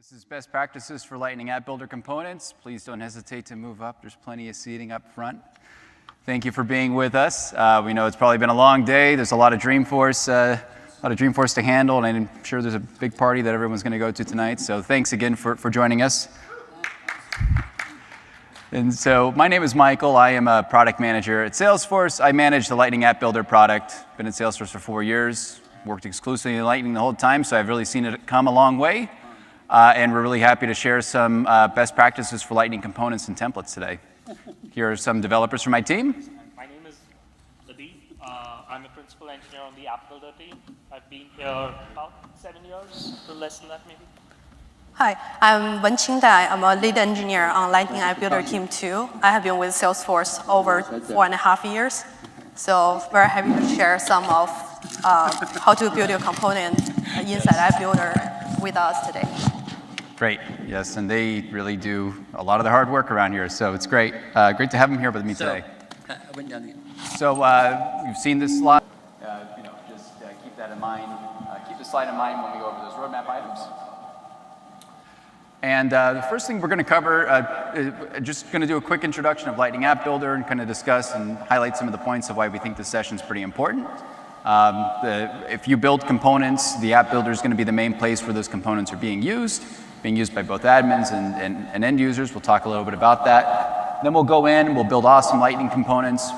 This is best practices for Lightning App Builder components. Please don't hesitate to move up. There's plenty of seating up front. Thank you for being with us. We know it's probably been a long day. There's a lot of Dreamforce to handle, and I'm sure there's a big party that everyone's going to go to tonight. So thanks again for joining us. And so my name is Michael. I am a product manager at Salesforce. I manage the Lightning App Builder product. Been at Salesforce for 4 years. Worked exclusively in Lightning the whole time, so I've really seen it come a long way. And we're really happy to share some best practices for Lightning components and templates today. Here are some developers from my team. My name is Adi. I'm a principal engineer on the App Builder team. I've been here about 7 years, a little less than that maybe. Hi, I'm Wenqing Dai. I'm a lead engineer on Lightning App Builder team too. I have been with Salesforce over 4.5 years. So very happy to share some of how to build your component inside App Builder with us today. Great, yes, and they really do a lot of the hard work around here, so it's great. Great to have them here with me today. So you've seen this slide. Just keep that in mind. Keep the slide in mind when we go over those roadmap items. And the first thing we're going to cover, just going to do a quick introduction of Lightning App Builder and kind of discuss and highlight some of the points of why we think this session is pretty important. If you build components, the App Builder is going to be the main place where those components are being used by both admins and end users. We'll talk a little bit about that. Then we'll go in, we'll build awesome Lightning components,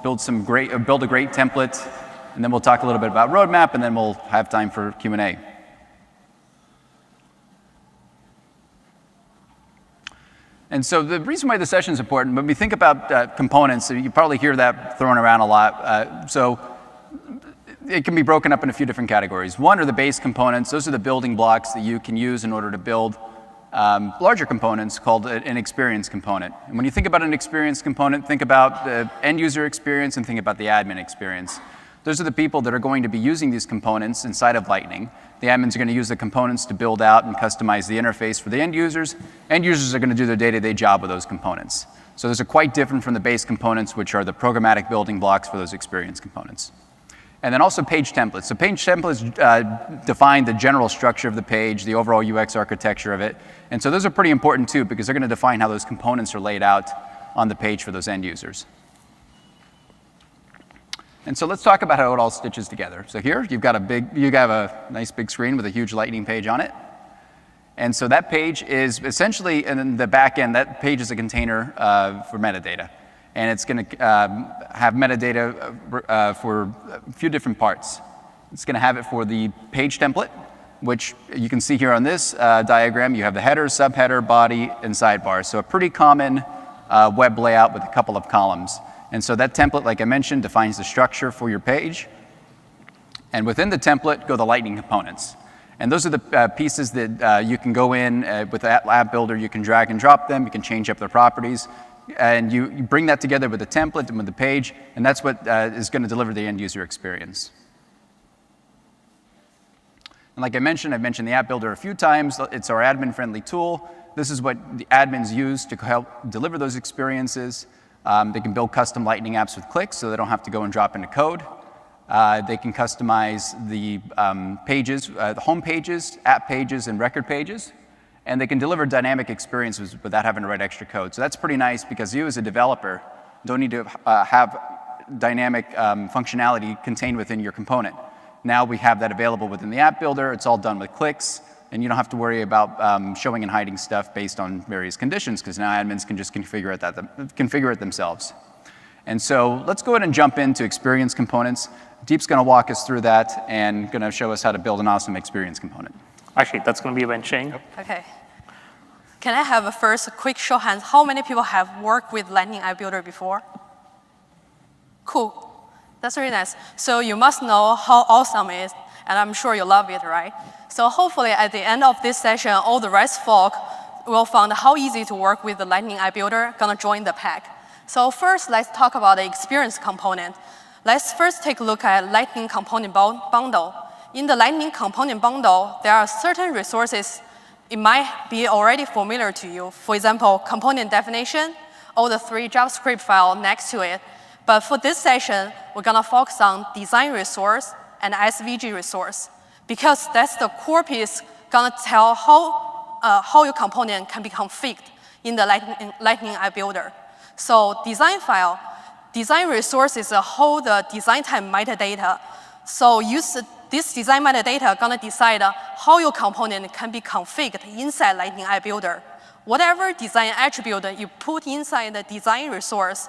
build a great template, and then we'll talk a little bit about roadmap, and then we'll have time for Q&A. And so the reason why this session is important, when we think about components, you probably hear that thrown around a lot. So it can be broken up in a few different categories. One are the base components. Those are the building blocks that you can use in order to build larger components called an experience component. And when you think about an experience component, think about the end user experience and think about the admin experience. Those are the people that are going to be using these components inside of Lightning. The admins are going to use the components to build out and customize the interface for the end users. End users are going to do their day-to-day job with those components. So those are quite different from the base components, which are the programmatic building blocks for those experience components. And then also page templates. So page templates define the general structure of the page, the overall UX architecture of it. And so those are pretty important too, because they're going to define how those components are laid out on the page for those end users. And so let's talk about how it all stitches together. So here, you have a nice big screen with a huge Lightning page on it. And so that page is essentially, in the back end, that page is a container for metadata. And it's going to have metadata for a few different parts. It's going to have it for the page template, which you can see here on this diagram. You have the header, subheader, body, and sidebar. So a pretty common web layout with a couple of columns. And so that template, like I mentioned, defines the structure for your page. And within the template go the Lightning components. And those are the pieces that you can go in with the App Builder. You can drag and drop them. You can change up their properties. And you bring that together with the template and with the page, and that's what is going to deliver the end user experience. And like I've mentioned the App Builder a few times. It's our admin-friendly tool. This is what the admins use to help deliver those experiences. They can build custom Lightning apps with clicks, so they don't have to go and drop into code. They can customize the pages, the home pages, app pages, and record pages. And they can deliver dynamic experiences without having to write extra code. So that's pretty nice because you as a developer don't need to have dynamic functionality contained within your component. Now we have that available within the App Builder. It's all done with clicks. And you don't have to worry about showing and hiding stuff based on various conditions because now admins can just configure it themselves. And so let's go ahead and jump into experience components. Deep's going to walk us through that and going to show us how to build an awesome experience component. Actually, that's going to be Wenqing. Okay. Can I have a quick show of hands? How many people have worked with Lightning App Builder before? Cool. That's really nice. So you must know how awesome it is, and I'm sure you love it, right? So hopefully at the end of this session, all the rest folk will find how easy to work with the Lightning App Builder, gonna join the pack. So first, let's talk about the experience component. Let's first take a look at Lightning Component Bundle. In the Lightning Component Bundle, there are certain resources it might be already familiar to you. For example, component definition, or the 3 JavaScript files next to it. But for this session, we're gonna focus on design resource and SVG resource, because that's the core piece gonna tell how how your component can be configured in the Lightning App Builder. So design file, design resources hold the design time metadata. So use this design metadata gonna decide how your component can be configured inside Lightning App Builder. Whatever design attribute you put inside the design resource,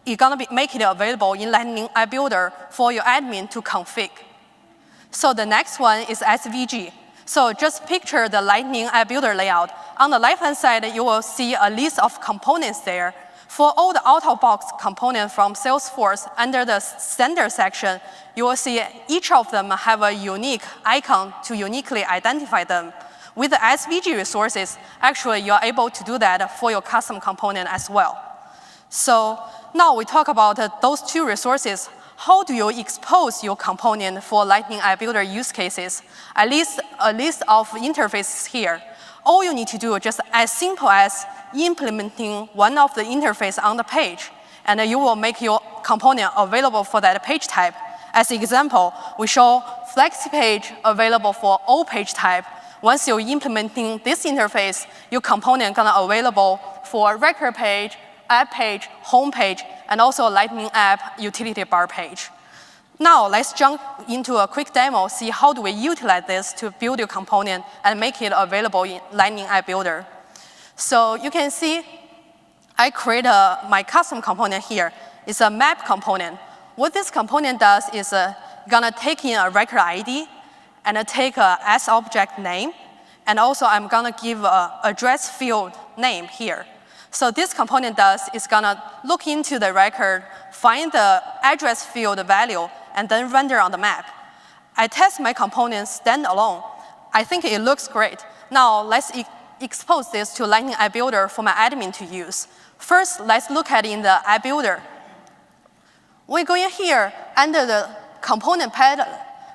it's gonna make it available in Lightning App Builder for your admin to config. So the next one is SVG. So just picture the Lightning App Builder layout. On the left-hand side, you will see a list of components there. For all the out-of-box components from Salesforce, under the standard section, you will see each of them have a unique icon to uniquely identify them. With the SVG resources, actually, you are able to do that for your custom component as well. So now we talk about those two resources. How do you expose your component for Lightning App Builder use cases? At least a list of interfaces here. All you need to do is just as simple as implementing one of the interface on the page, and you will make your component available for that page type. As an example, we show FlexiPage available for all page type. Once you're implementing this interface, your component gonna available for record page, app page, home page, and also Lightning App utility bar page. Now let's jump into a quick demo, see how do we utilize this to build your component and make it available in Lightning App Builder. So you can see I create my custom component here. It's a map component. What this component does is gonna take in a record ID and take a S object name, and also I'm gonna give a address field name here. So this component does is gonna look into the record, find the address field value, and then render on the map. I test my component standalone. I think it looks great. Now let's expose this to Lightning App Builder for my admin to use. First, let's look at in the App Builder. We go in here, under the component palette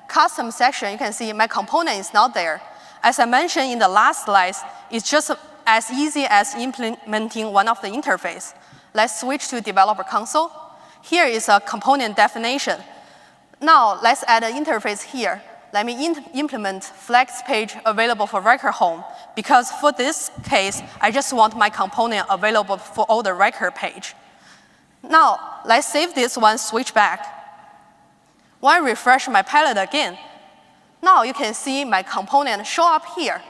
custom section, you can see my component is not there. As I mentioned in the last slides, it's just as easy as implementing one of the interface. Let's switch to Developer Console. Here is a component definition. Now, let's add an interface here. Let me implement FlexPage available for record home, because for this case, I just want my component available for all the record page. Now, let's save this one, switch back. When I refresh my palette again, now you can see my component show up here.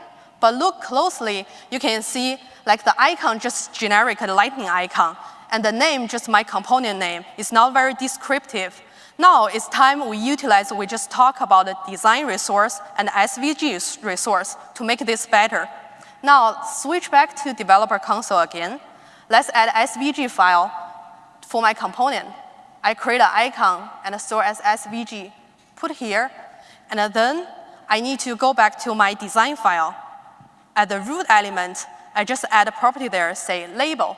But look closely, you can see like the icon just generic Lightning icon, and the name just my component name. It's not very descriptive. Now it's time we just talk about the design resource and SVG resource to make this better. Now switch back to Developer Console again. Let's add SVG file for my component. I create an icon and store as SVG, put here, and then I need to go back to my design file. At the root element, I just add a property there, say label.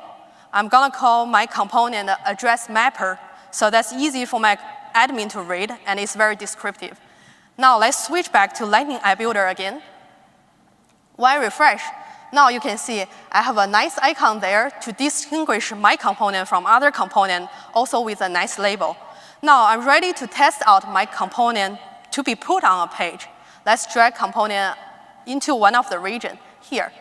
I'm gonna call my component address mapper, so that's easy for my admin to read, and it's very descriptive. Now let's switch back to Lightning App Builder again. When I refresh, now you can see I have a nice icon there to distinguish my component from other component, also with a nice label. Now I'm ready to test out my component to be put on a page. Let's drag component into one of the region here.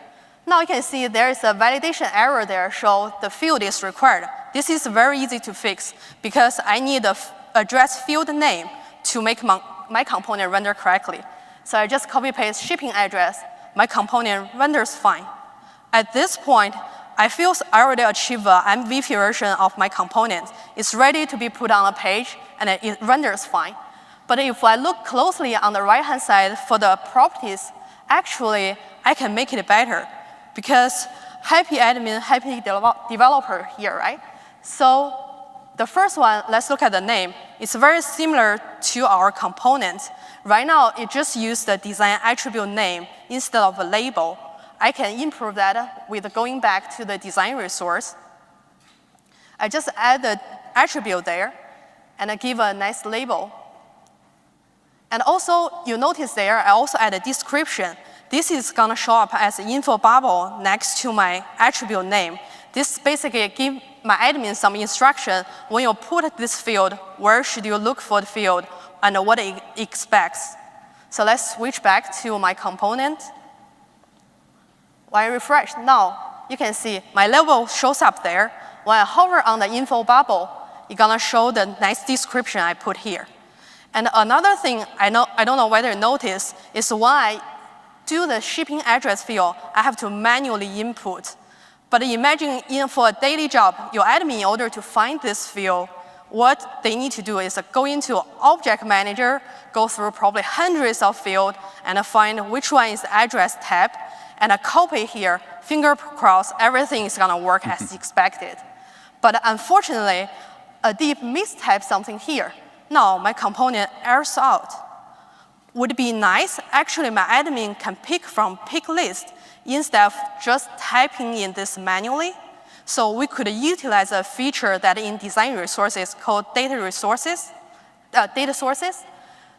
Now you can see there is a validation error there, so the field is required. This is very easy to fix because I need the address field name to make my component render correctly. So I just copy paste shipping address, my component renders fine. At this point, I feel I already achieved the MVP version of my component. It's ready to be put on a page and it renders fine. But if I look closely on the right-hand side for the properties, actually, I can make it better because happy admin, happy developer here, right? So the first one, let's look at the name. It's very similar to our component. Right now, it just used the design attribute name instead of a label. I can improve that with going back to the design resource. I just add the attribute there and I give a nice label. And also, you notice there, I also add a description. This is gonna show up as an info bubble next to my attribute name. This basically gives my admin some instruction. When you put this field, where should you look for the field and what it expects. So let's switch back to my component. When I refresh, now you can see my label shows up there. When I hover on the info bubble, it's gonna show the nice description I put here. And another thing I don't know whether you notice is when I do the shipping address field, I have to manually input. But imagine for a daily job, your admin, in order to find this field, what they need to do is go into Object Manager, go through probably hundreds of fields, and find which one is the address tab, and copy here, finger crossed, everything is gonna work as expected. But unfortunately, a deep mistype something here. Now my component errors out. Would it be nice? Actually, my admin can pick from pick list instead of just typing in this manually. So we could utilize a feature that in design resources called data sources.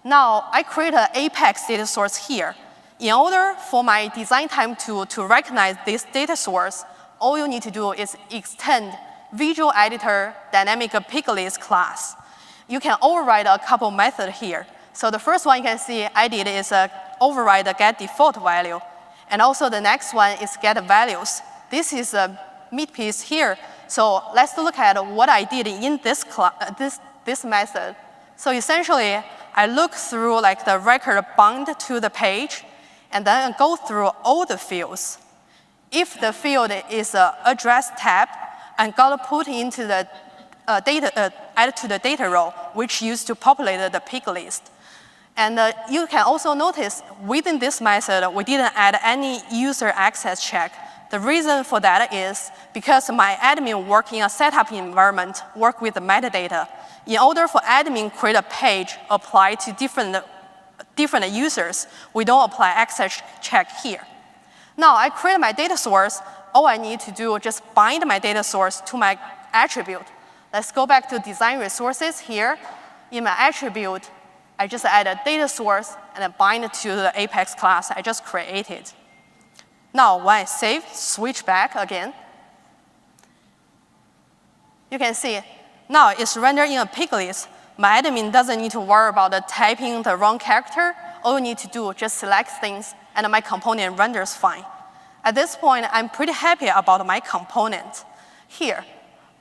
Now I create an Apex data source here. In order for my design time to recognize this data source, all you need to do is extend Visual Editor Dynamic Pick List class. You can override a couple methods here. So the first one you can see I did is override the get default value. And also the next one is get values. This is a meat piece here. So let's look at what I did in this method. So essentially, I look through like the record bound to the page, and then go through all the fields. If the field is an address tab, I'm gonna put into the add to the data row, which used to populate the pick list. And you can also notice within this method, we didn't add any user access check. The reason for that is because my admin work in a setup environment, work with the metadata. In order for admin create a page, apply to different users, we don't apply access check here. Now I create my data source. All I need to do is just bind my data source to my attribute. Let's go back to design resources here. In my attribute, I just add a data source and I bind it to the Apex class I just created. Now, when I save, switch back again, you can see now it's rendered in a pick list. My admin doesn't need to worry about typing the wrong character. All you need to do is just select things and my component renders fine. At this point, I'm pretty happy about my component here.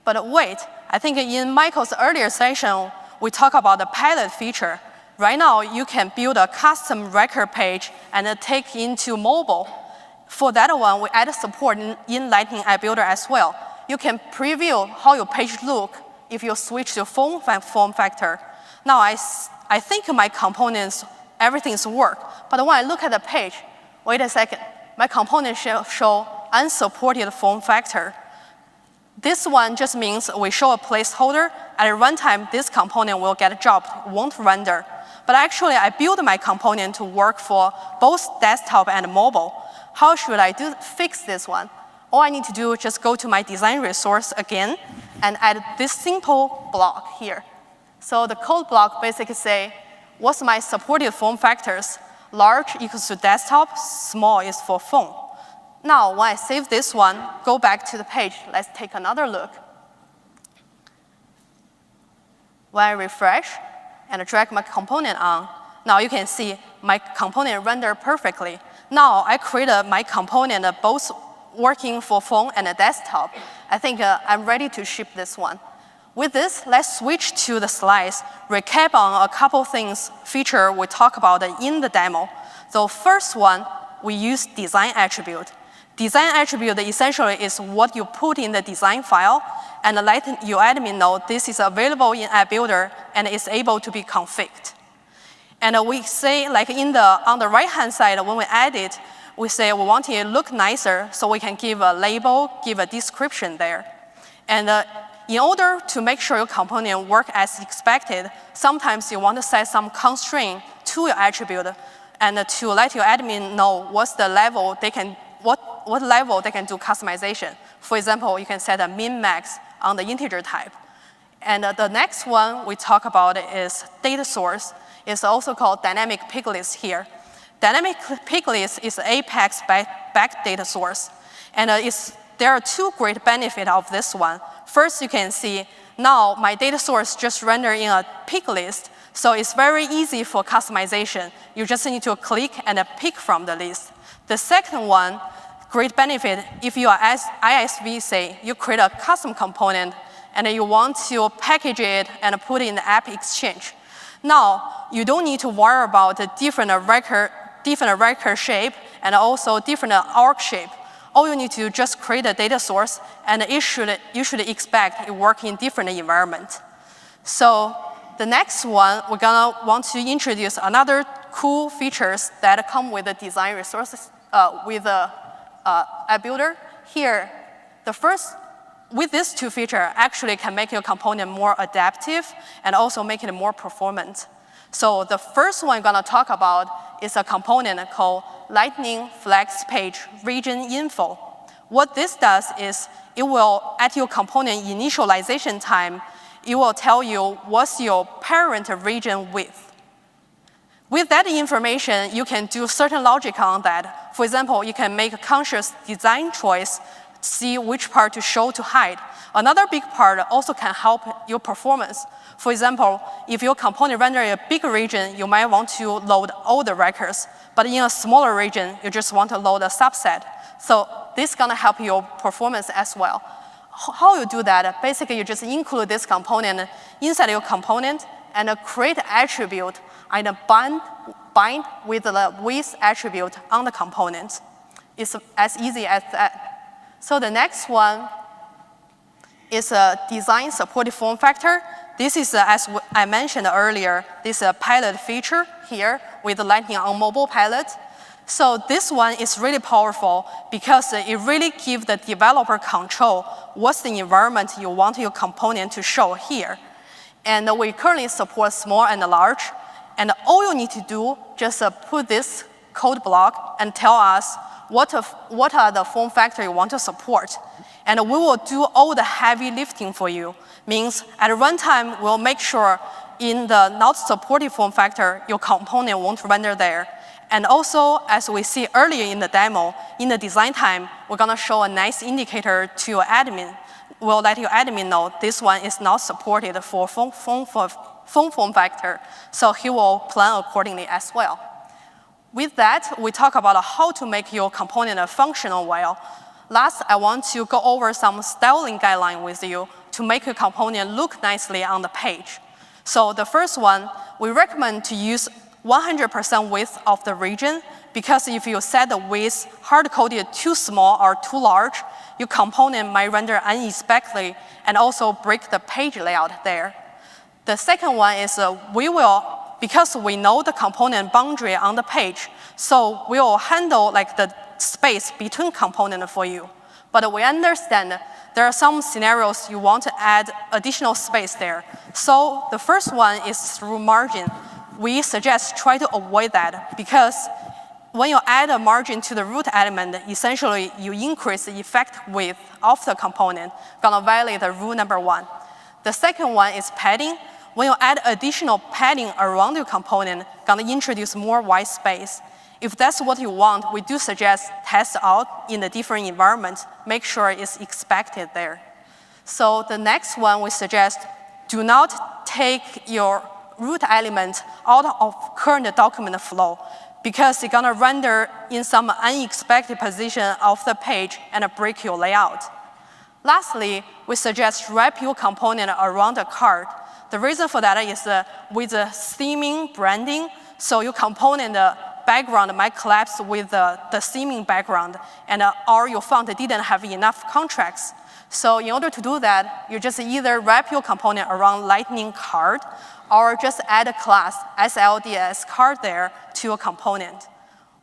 But wait, I think in Michael's earlier session, we talked about the pilot feature. Right now, you can build a custom record page and take into mobile. For that one, we add support in Lightning App Builder as well. You can preview how your page look if you switch to form factor. Now, I think my components, everything's work. But when I look at the page, wait a second, my component show unsupported form factor. This one just means we show a placeholder. At runtime, this component will get dropped, won't render. But actually, I built my component to work for both desktop and mobile. How should I fix this one? All I need to do is just go to my design resource again and add this simple block here. So the code block basically say, what's my supported form factors? Large equals to desktop, small is for phone. Now, when I save this one, go back to the page. Let's take another look. When I refresh and drag my component on, now you can see my component render perfectly. Now I created my component both working for phone and a desktop. I think I'm ready to ship this one. With this, let's switch to the slides, recap on a couple things, feature we talked about in the demo. The first one, we use design attribute. Design attribute essentially is what you put in the design file and let your admin know this is available in App Builder and is able to be configured. And we say, like on the right-hand side, when we add it, we say we want it to look nicer, so we can give a label, give a description there. And in order to make sure your component work as expected, sometimes you want to set some constraint to your attribute and to let your admin know what's the level they can, what level they can do customization. For example, you can set a min-max on the integer type. And the next one we talk about is data source. It's also called dynamic pick list here. Dynamic pick list is Apex back data source. And there are two great benefits of this one. First, you can see now my data source just rendered in a pick list, so it's very easy for customization. You just need to click and pick from the list. The second one, great benefit if you are as ISV, say, you create a custom component and you want to package it and put it in the app exchange. Now, you don't need to worry about the different record shape and also different org shape. All you need to just create a data source, and you should expect it work in different environments. So the next one, we're gonna want to introduce another cool features that come with the design resources, with the app builder. Here, with these two features, actually can make your component more adaptive and also make it more performant. So the first one I'm gonna talk about is a component called Lightning Flex Page Region Info. What this does is it will, at your component initialization time, it will tell you what's your parent region width. With that information, you can do certain logic on that. For example, you can make a conscious design choice, see which part to show to hide. Another big part also can help your performance. For example, if your component renders a big region, you might want to load all the records. But in a smaller region, you just want to load a subset. So this is gonna help your performance as well. How you do that? Basically, you just include this component inside your component and create an attribute and bind with the width attribute on the component. It's as easy as that. So the next one is a design supported form factor. This is, as I mentioned earlier, this is a pilot feature here with Lightning on mobile pilot. So this one is really powerful because it really gives the developer control what's the environment you want your component to show here. And we currently support small and large. And all you need to do, just put this code block and tell us what are the form factor you want to support. And we will do all the heavy lifting for you. Means at runtime, we'll make sure in the not supported form factor, your component won't render there. And also, as we see earlier in the demo, in the design time, we're gonna show a nice indicator to your admin. We'll let your admin know this one is not supported for phone form factor, so he will plan accordingly as well. With that, we talk about how to make your component functional well. Last, I want to go over some styling guidelines with you to make your component look nicely on the page. So the first one, we recommend to use 100% width of the region, because if you set the width hard-coded too small or too large, your component might render unexpectedly and also break the page layout there. The second one is because we know the component boundary on the page, so we will handle like the space between components for you. But we understand there are some scenarios you want to add additional space there. So the first one is through margin. We suggest try to avoid that, because when you add a margin to the root element, essentially you increase the effect width of the component, gonna violate the rule number 1. The second one is padding. When you add additional padding around your component, gonna introduce more white space. If that's what you want, we do suggest test out in a different environment, make sure it's expected there. So the next one we suggest, do not take your root element out of current document flow, because it's gonna render in some unexpected position of the page and break your layout. Lastly, we suggest wrap your component around a card. The reason for that is with the theming branding, so your component background might collapse with the theming background, and or your font didn't have enough contracts. So in order to do that, you just either wrap your component around Lightning card, or just add a class SLDS card there to your component.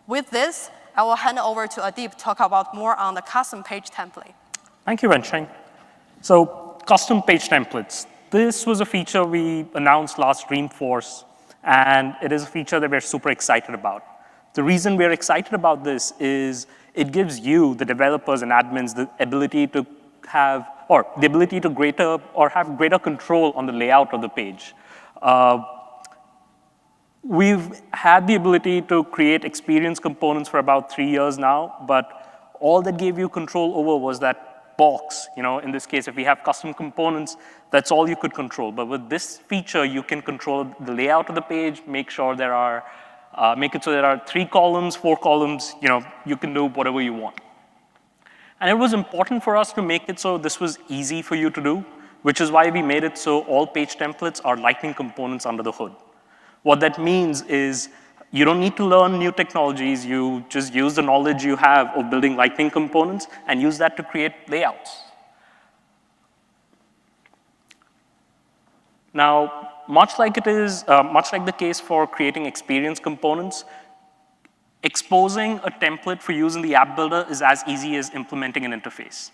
With this, I will hand over to Adib to talk about more on the custom page template. Thank you, Rensheng. So custom page templates. This was a feature we announced last Dreamforce, and it is a feature that we're super excited about. The reason we're excited about this is it gives you, the developers and admins, the ability to have greater control on the layout of the page. We've had the ability to create experience components for about 3 years now, but all that gave you control over was that box. In this case, if we have custom components, that's all you could control. But with this feature, you can control the layout of the page, make it so there are 3 columns, 4 columns, you can do whatever you want. And it was important for us to make it so this was easy for you to do, which is why we made it so all page templates are Lightning components under the hood. What that means is you don't need to learn new technologies. You just use the knowledge you have of building Lightning components and use that to create layouts. Now, much like the case for creating experience components, exposing a template for use in the app builder is as easy as implementing an interface.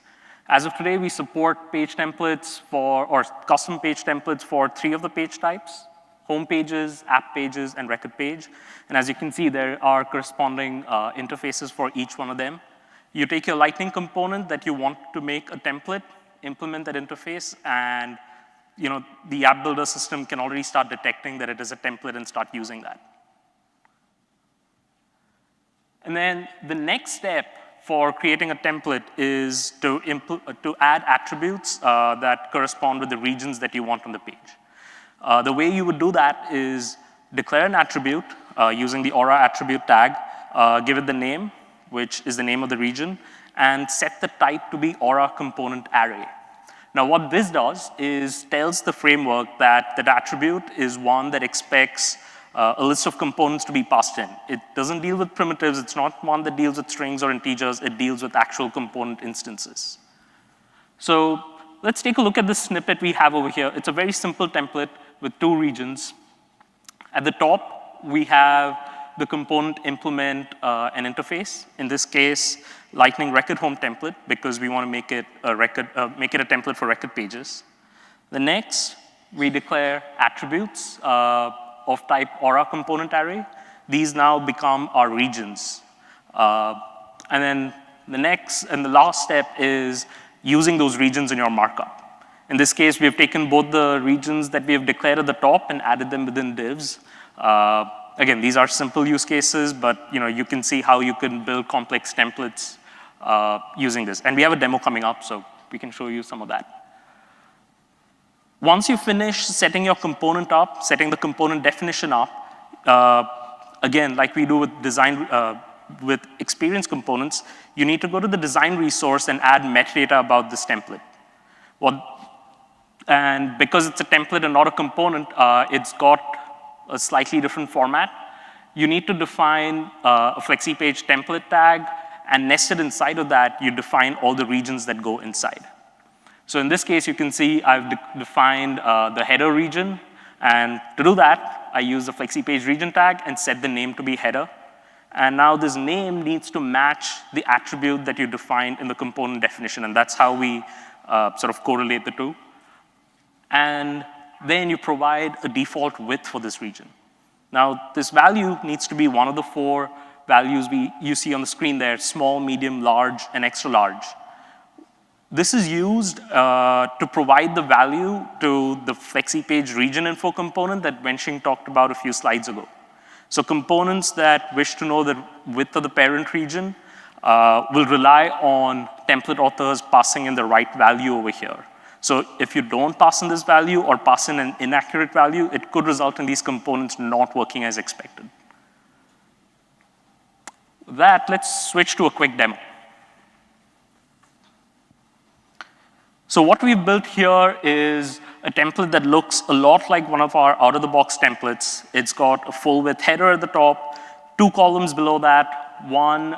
As of today, we support page templates or custom page templates for 3 of the page types: home pages, app pages, and record page. And as you can see, there are corresponding interfaces for each one of them. You take your Lightning component that you want to make a template, implement that interface, and the app builder system can already start detecting that it is a template and start using that. And then the next step for creating a template is to add attributes that correspond with the regions that you want on the page. The way you would do that is declare an attribute using the Aura attribute tag, give it the name, which is the name of the region, and set the type to be Aura component array. Now, what this does is tells the framework that that attribute is one that expects a list of components to be passed in. It doesn't deal with primitives. It's not one that deals with strings or integers. It deals with actual component instances. So let's take a look at this snippet we have over here. It's a very simple template with 2 regions. At the top, we have the component implement an interface. In this case, Lightning record home template, because we want to make it a template for record pages. The next, we declare attributes of type Aura component array. These now become our regions. And then the next and the last step is using those regions in your markup. In this case, we have taken both the regions that we have declared at the top and added them within divs. Again, these are simple use cases, but you can see how you can build complex templates using this. And we have a demo coming up, so we can show you some of that. Once you finish setting your component up, setting the component definition up, again, like we do with design, with experience components, you need to go to the design resource and add metadata about this template. And because it's a template and not a component, it's got a slightly different format. You need to define a FlexiPage template tag, and nested inside of that, you define all the regions that go inside. So in this case, you can see I've defined the header region. And to do that, I use the FlexiPage region tag and set the name to be header. And now this name needs to match the attribute that you defined in the component definition. And that's how we sort of correlate the two. And then you provide a default width for this region. Now, this value needs to be one of the 4 values you see on the screen there: small, medium, large, and extra large. This is used to provide the value to the FlexiPage region info component that Wenxing talked about a few slides ago. So components that wish to know the width of the parent region will rely on template authors passing in the right value over here. So if you don't pass in this value or pass in an inaccurate value, it could result in these components not working as expected. With that, let's switch to a quick demo. So what we've built here is a template that looks a lot like one of our out-of-the-box templates. It's got a full-width header at the top, 2 columns below that. One,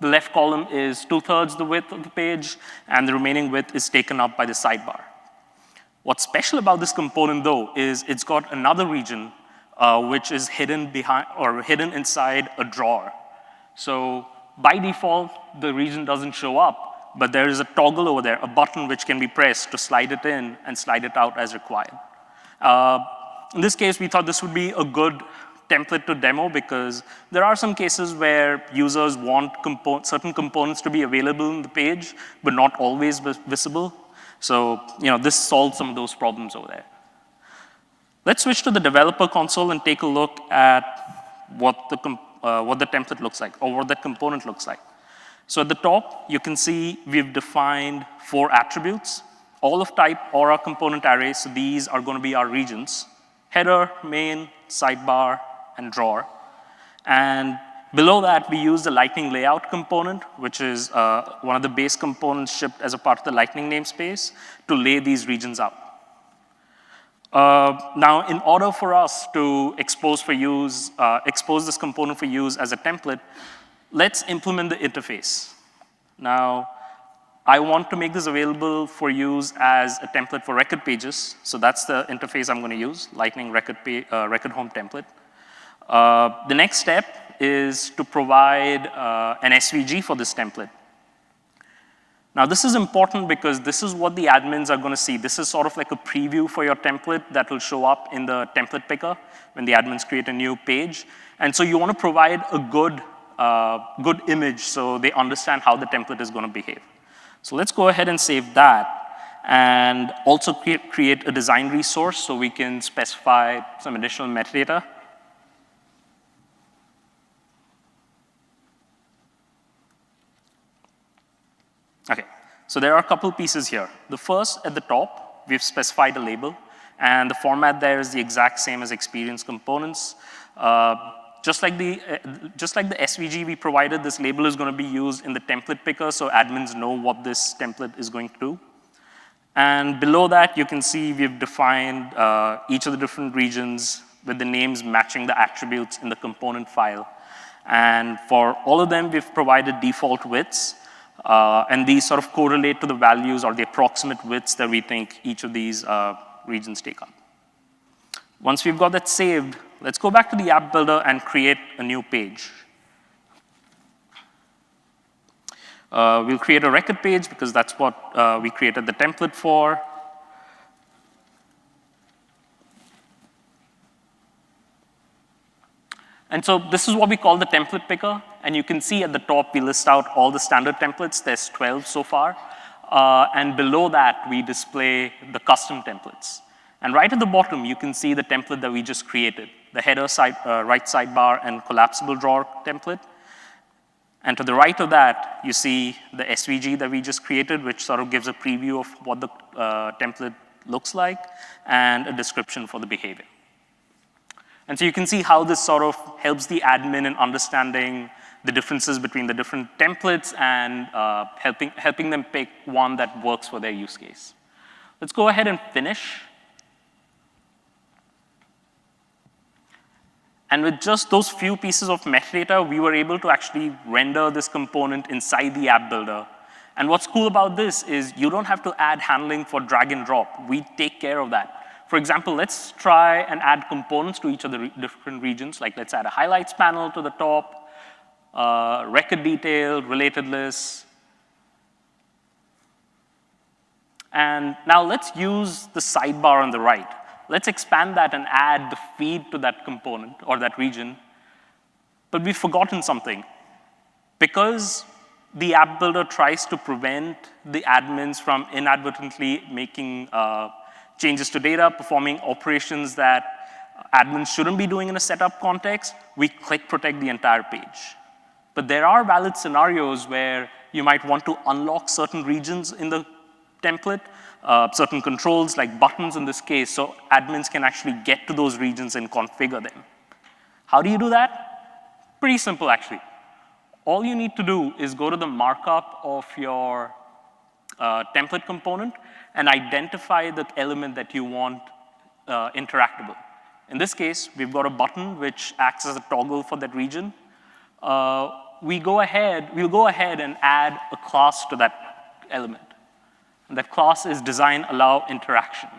the left column is 2/3 the width of the page, and the remaining width is taken up by the sidebar. What's special about this component, though, is it's got another region which is hidden inside a drawer. So by default, the region doesn't show up, but there is a toggle over there, a button which can be pressed to slide it in and slide it out as required. In this case, we thought this would be a good template to demo because there are some cases where users want certain components to be available in the page, but not always visible. So this solves some of those problems over there. Let's switch to the developer console and take a look at what the template looks like, or what that component looks like. So at the top, you can see we've defined 4 attributes, all of type Aura component array. So these are going to be our regions: header, main, sidebar, and drawer. And Below that, we use the Lightning layout component, which is one of the base components shipped as a part of the Lightning namespace to lay these regions out. Now, in order for us to expose this component for use as a template, let's implement the interface. Now, I want to make this available for use as a template for record pages. So that's the interface I'm going to use, Lightning record home template. The next step is to provide an SVG for this template. Now, this is important because this is what the admins are going to see. This is sort of like a preview for your template that will show up in the template picker when the admins create a new page. And so you want to provide a good image so they understand how the template is going to behave. So let's go ahead and save that and also create a design resource so we can specify some additional metadata. Okay, so there are a couple pieces here. The first, at the top, we've specified a label, and the format there is the exact same as experience components. Just like the SVG we provided, this label is going to be used in the template picker so admins know what this template is going to do. And below that, you can see we've defined each of the different regions with the names matching the attributes in the component file. And for all of them, we've provided default widths. And these sort of correlate to the values or the approximate widths that we think each of these regions take up. Once we've got that saved, let's go back to the app builder and create a new page. We'll create a record page because that's what we created the template for. And so this is what we call the template picker. And you can see at the top, we list out all the standard templates. There's 12 so far. And below that, we display the custom templates. And right at the bottom, you can see the template that we just created, the header right sidebar and collapsible drawer template. And to the right of that, you see the SVG that we just created, which sort of gives a preview of what the template looks like and a description for the behavior. And so you can see how this sort of helps the admin in understanding the differences between the different templates and helping them pick one that works for their use case. Let's go ahead and finish. And with just those few pieces of metadata, we were able to actually render this component inside the app builder. And what's cool about this is you don't have to add handling for drag and drop. We take care of that. For example, let's try and add components to each of the different regions. Like let's add a highlights panel to the top, record detail, related lists. And now let's use the sidebar on the right. Let's expand that and add the feed to that component or that region. But we've forgotten something. Because the app builder tries to prevent the admins from inadvertently making changes to data, performing operations that admins shouldn't be doing in a setup context, we click protect the entire page. But there are valid scenarios where you might want to unlock certain regions in the template, certain controls like buttons in this case, so admins can actually get to those regions and configure them. How do you do that? Pretty simple, actually. All you need to do is go to the markup of your template component and identify the element that you want interactable. In this case, we've got a button which acts as a toggle for that region. We'll go ahead and add a class to that element. And that class is design allow interaction.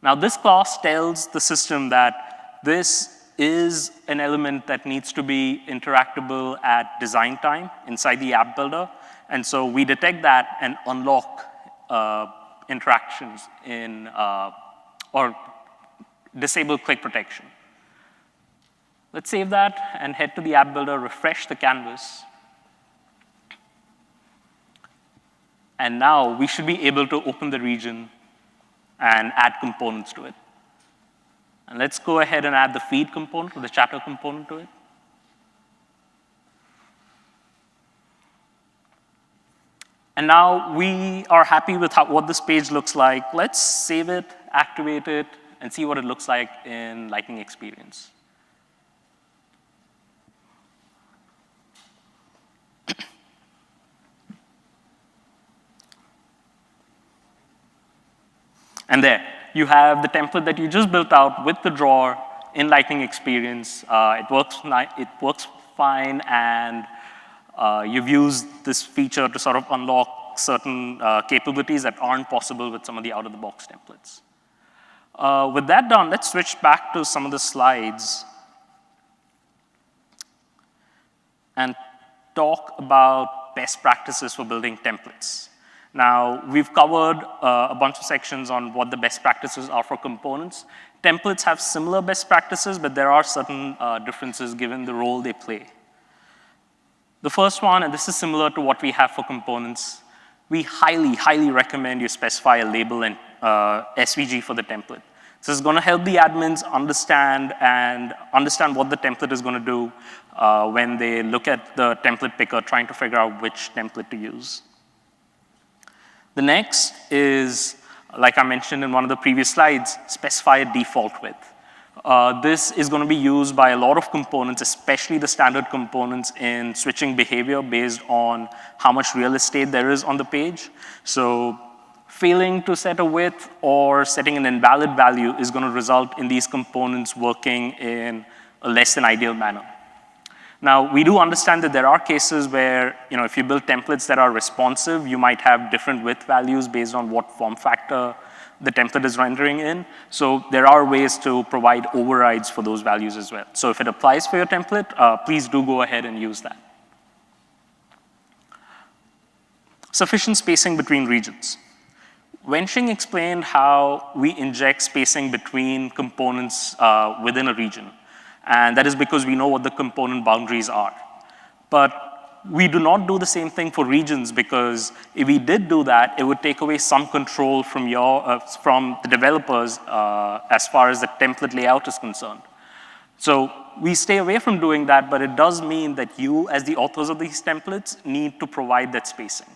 Now this class tells the system that this is an element that needs to be interactable at design time inside the app builder. And so we detect that and unlock interactions in, or disable click protection. Let's save that and head to the app builder, refresh the canvas. And now we should be able to open the region and add components to it. And let's go ahead and add the feed component or the chatter component to it. And now we are happy with what this page looks like. Let's save it, activate it, and see what it looks like in Lightning Experience. And there, you have the template that you just built out with the drawer in Lightning Experience. It works fine, and you've used this feature to sort of unlock certain capabilities that aren't possible with some of the out-of-the-box templates. With that done, let's switch back to some of the slides and talk about best practices for building templates. Now, we've covered a bunch of sections on what the best practices are for components. Templates have similar best practices, but there are certain differences given the role they play. The first one, and this is similar to what we have for components, we highly recommend you specify a label and SVG for the template. This is going to help the admins understand what the template is going to do when they look at the template picker, trying to figure out which template to use. The next is, like I mentioned in one of the previous slides, specify a default width. This is going to be used by a lot of components, especially the standard components, in switching behavior based on how much real estate there is on the page. So failing to set a width or setting an invalid value is going to result in these components working in a less than ideal manner. Now, we do understand that there are cases where, if you build templates that are responsive, you might have different width values based on what form factor the template is rendering in. So there are ways to provide overrides for those values as well. So if it applies for your template, please do go ahead and use that. Sufficient spacing between regions. Wenxing explained how we inject spacing between components within a region. And that is because we know what the component boundaries are. But we do not do the same thing for regions, because if we did do that, it would take away some control from the developers as far as the template layout is concerned. So we stay away from doing that, but it does mean that you, as the authors of these templates, need to provide that spacing.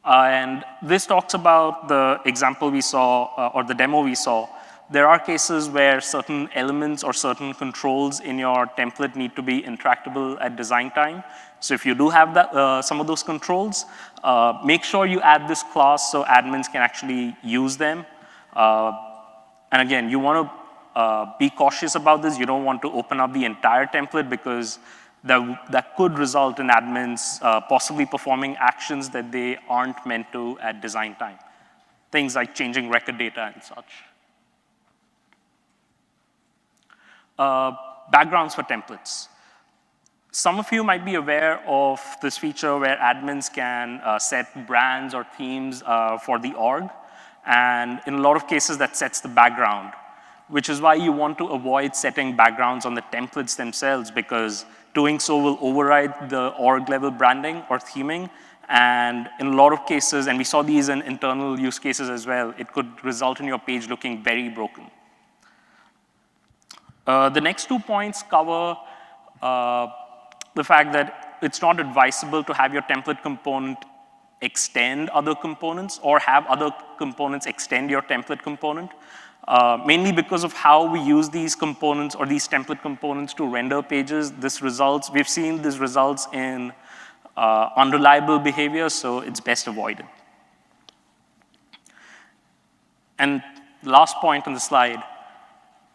And this talks about the example we saw, or the demo we saw. There are cases where certain elements or certain controls in your template need to be interactable at design time. So if you do have that, some of those controls, make sure you add this class so admins can actually use them. And again, you want to be cautious about this. You don't want to open up the entire template, because that could result in admins possibly performing actions that they aren't meant to at design time. Things like changing record data and such. Backgrounds for templates. Some of you might be aware of this feature where admins can set brands or themes for the org. And in a lot of cases, that sets the background, which is why you want to avoid setting backgrounds on the templates themselves, because doing so will override the org level branding or theming. And in a lot of cases, and we saw these in internal use cases as well, it could result in your page looking very broken. The next 2 points cover the fact that it's not advisable to have your template component extend other components or have other components extend your template component, mainly because of how we use these components or these template components to render pages. We've seen this results in unreliable behavior, so it's best avoided. And last point on the slide,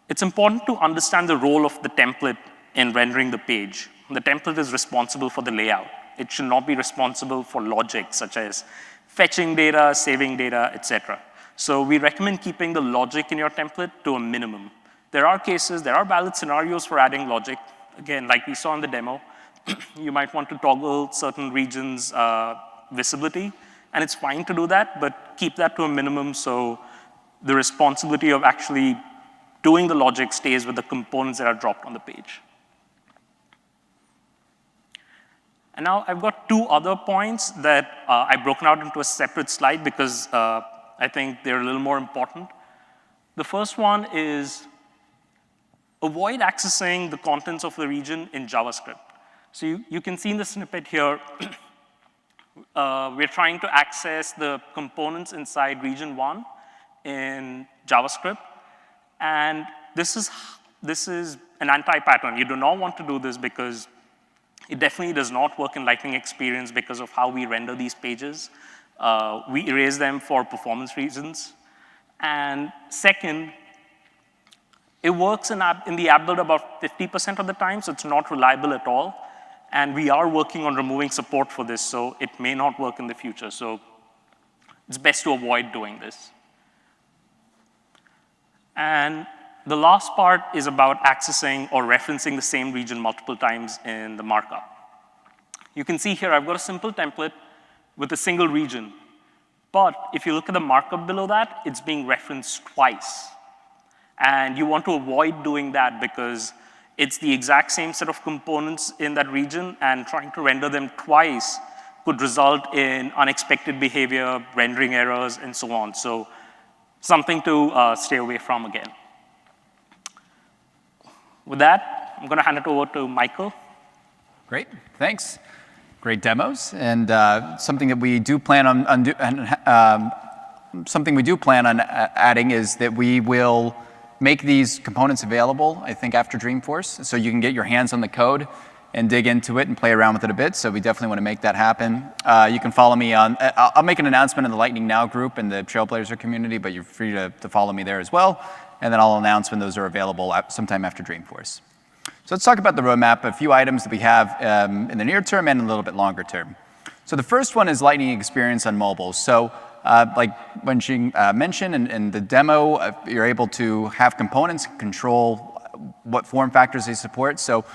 it's important to understand the role of the template in rendering the page. The template is responsible for the layout. It should not be responsible for logic, such as fetching data, saving data, etc. So we recommend keeping the logic in your template to a minimum. There are valid scenarios for adding logic. Again, like we saw in the demo, you might want to toggle certain regions' visibility, and it's fine to do that, but keep that to a minimum so the responsibility of actually doing the logic stays with the components that are dropped on the page. And now I've got 2 other points that I've broken out into a separate slide because I think they're a little more important. The first one is avoid accessing the contents of the region in JavaScript. So you can see in the snippet here, we're trying to access the components inside region 1 in JavaScript. And this is an anti-pattern. You do not want to do this because it definitely does not work in Lightning Experience because of how we render these pages. We erase them for performance reasons. And second, it works in the app builder about 50% of the time, so it's not reliable at all. And we are working on removing support for this, so it may not work in the future. So it's best to avoid doing this. And the last part is about accessing or referencing the same region multiple times in the markup. You can see here I've got a simple template with a single region. But if you look at the markup below that, it's being referenced twice. And you want to avoid doing that because it's the exact same set of components in that region, and trying to render them twice could result in unexpected behavior, rendering errors, and so on. So something to stay away from again. With that, I'm going to hand it over to Michael. Great, thanks. Great demos, and something that we do plan on adding is that we will make these components available, I think, after Dreamforce, so you can get your hands on the code and dig into it and play around with it a bit. So we definitely want to make that happen. You can follow me on. I'll make an announcement in the Lightning Now group in the Trailblazer community, but you're free to follow me there as well. And then I'll announce when those are available sometime after Dreamforce. So let's talk about the roadmap, a few items that we have in the near term and a little bit longer term. So the first one is Lightning Experience on mobile. So like when she mentioned in the demo, you're able to have components control what form factors they support. So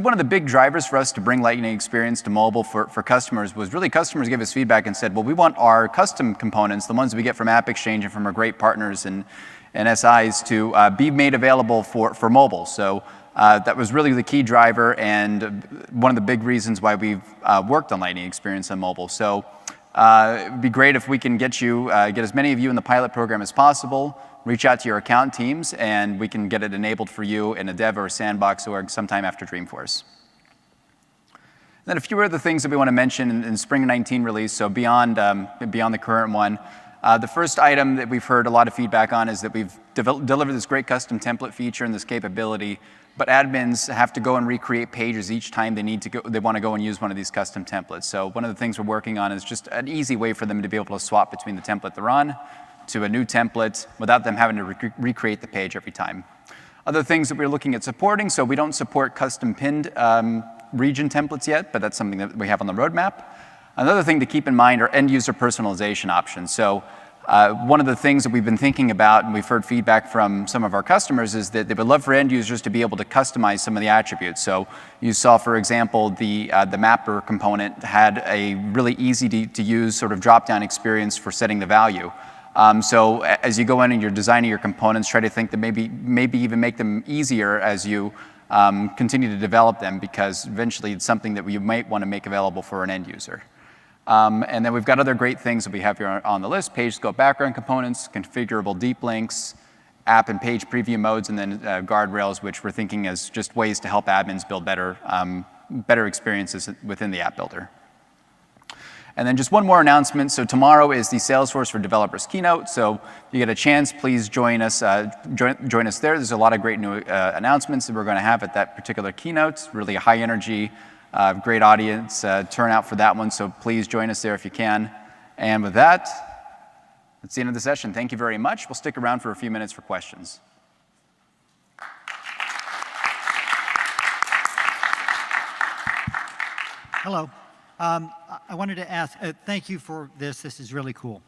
one of the big drivers for us to bring Lightning Experience to mobile for customers was really customers gave us feedback and said, well, we want our custom components, the ones we get from AppExchange and from our great partners and SIs, to be made available for mobile. So that was really the key driver and one of the big reasons why we've worked on Lightning Experience on mobile. So it would be great if we can get as many of you in the pilot program as possible, reach out to your account teams, and we can get it enabled for you in a dev or a sandbox org sometime after Dreamforce. Then a few other things that we want to mention in Spring 19 release, so beyond the current one. The first item that we've heard a lot of feedback on is that we've delivered this great custom template feature and this capability, but admins have to go and recreate pages each time they want to go and use one of these custom templates. So one of the things we're working on is just an easy way for them to be able to swap between the template they're on to a new template without them having to recreate the page every time. Other things that we're looking at supporting, so we don't support custom pinned region templates yet, but that's something that we have on the roadmap. Another thing to keep in mind are end-user personalization options. So one of the things that we've been thinking about, and we've heard feedback from some of our customers, is that they would love for end users to be able to customize some of the attributes. So you saw, for example, the mapper component had a really easy to use sort of drop-down experience for setting the value. So as you go in and you're designing your components, try to think that maybe even make them easier as you continue to develop them, because eventually it's something that you might want to make available for an end user. And then we've got other great things that we have here on the list: page scope background components, configurable deep links, app and page preview modes, and then guardrails, which we're thinking as just ways to help admins build better experiences within the app builder. And then just one more announcement. So tomorrow is the Salesforce for Developers keynote. So if you get a chance, please join us join us there. There's a lot of great new announcements that we're going to have at that particular keynote. Really a high energy, great audience turnout for that one. So please join us there if you can. And with that, that's the end of the session. Thank you very much. We'll stick around for a few minutes for questions. Hello. I wanted to ask, thank you for this. This is really cool.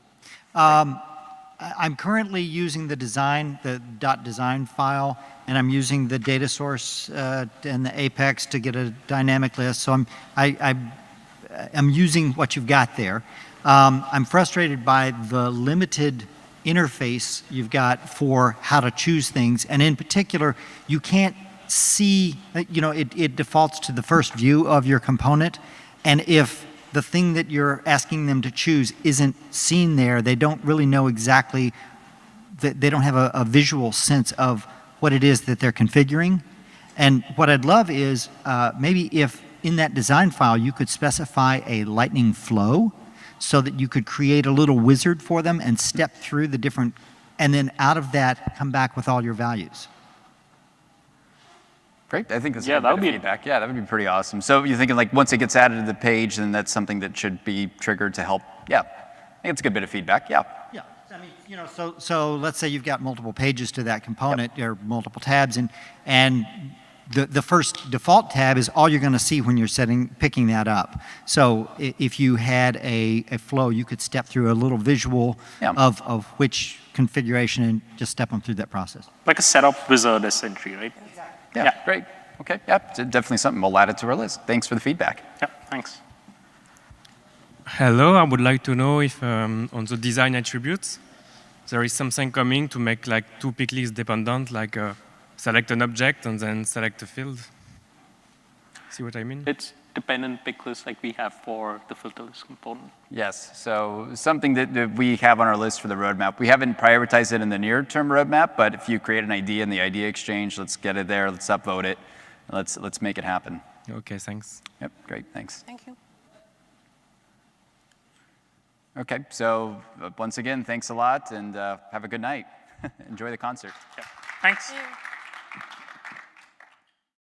I'm currently using the .design file, and I'm using the data source and the Apex to get a dynamic list. So I'm using what you've got there. I'm frustrated by the limited interface you've got for how to choose things, and in particular, you can't see. It defaults to the first view of your component. And if the thing that you're asking them to choose isn't seen there, they don't really know exactly, they don't have a visual sense of what it is that they're configuring. And what I'd love is maybe if in that design file you could specify a lightning flow so that you could create a little wizard for them and step through the different, and then out of that come back with all your values. Great, I think that's a bit of feedback. Yeah, that would be pretty awesome. So you're thinking like once it gets added to the page, then that's something that should be triggered to help. Yeah, think it's a good bit of feedback, yeah. Yeah, I mean, you know, so let's say you've got multiple pages to that component, or multiple tabs, and the first default tab is all you're going to see when you're picking that up. So if you had a flow, you could step through a little visual of which configuration and just step them through that process. Like a setup wizard, essentially, right? Yeah, Yeah. great. Okay, yeah, it's definitely something we'll add it to our list. Thanks for the feedback. Yeah, thanks. Hello, I would like to know if on the design attributes, there is something coming to make like two pick lists dependent, like select an object and then select a field. See what I mean? It's dependent pick list like we have for the filter list component. Yes, so something that we have on our list for the roadmap. We haven't prioritized it in the near-term roadmap, but if you create an idea in the idea exchange, let's get it there, let's upvote it, and let's make it happen. Okay, thanks. Yep, great, thanks. Thank you. Okay, so once again, thanks a lot, and have a good night. Enjoy the concert. Yeah. Thanks. See you.